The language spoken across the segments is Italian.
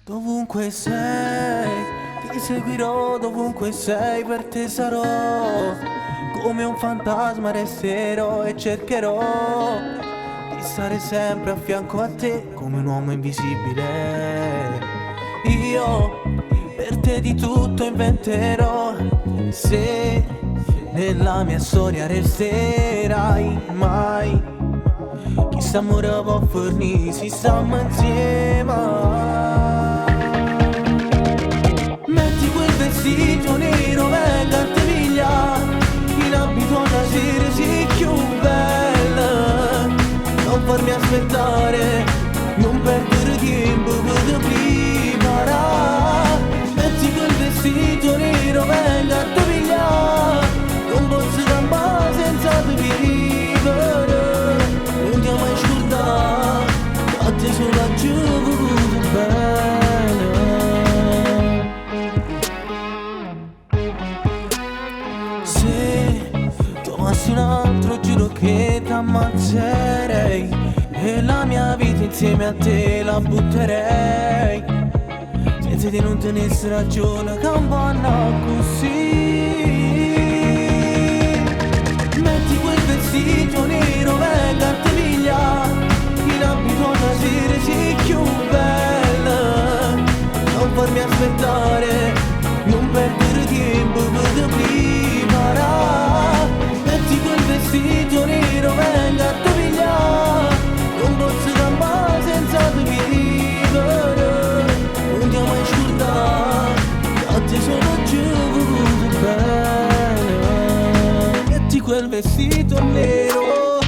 Dovunque sei, ti seguirò dovunque sei, per te sarò come un fantasma resterò e cercherò di stare sempre a fianco a te come un uomo invisibile. Io per te di tutto inventerò, se nella mia storia resterai mai. Chissà amore può fornire, si stiamo insieme. Metti quel vestito nero, venga a te piglia, in abito da sera sì più bella. Non farmi aspettare, non perdere tempo per preparare. Metti quel vestito nero, venga a te piglia, non posso campare senza te vivere. Non ti ho mai scordato, a te solo a giù bene. Se tomassi un altro giuro che t'ammazzerei e la mia vita insieme a te la butterei, senza che non tenessi ragione campana così. Metti quel vestito nero, venga a te piglia, in abito da sera sì più bella. Non farmi aspettare, non perdere tempo per preparare. Metti quel vestito nero, venga a te piglia, non posso campare senza te vivere. Non ti ho mai scordato, a te sono giù bene. Metti quel vestito nero,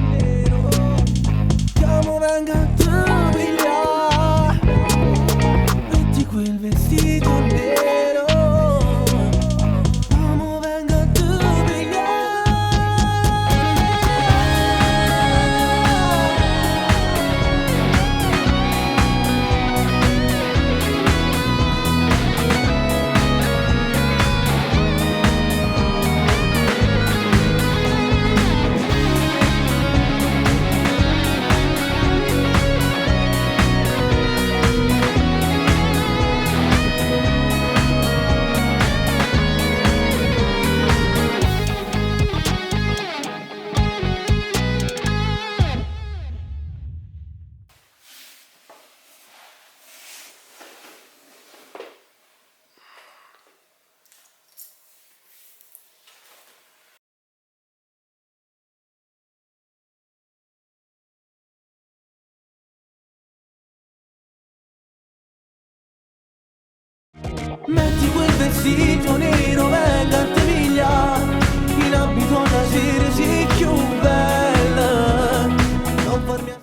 chiamo venga a te piglia. Metti quel vestito nero, amo venga a te piglia. Metti quel vestito nero,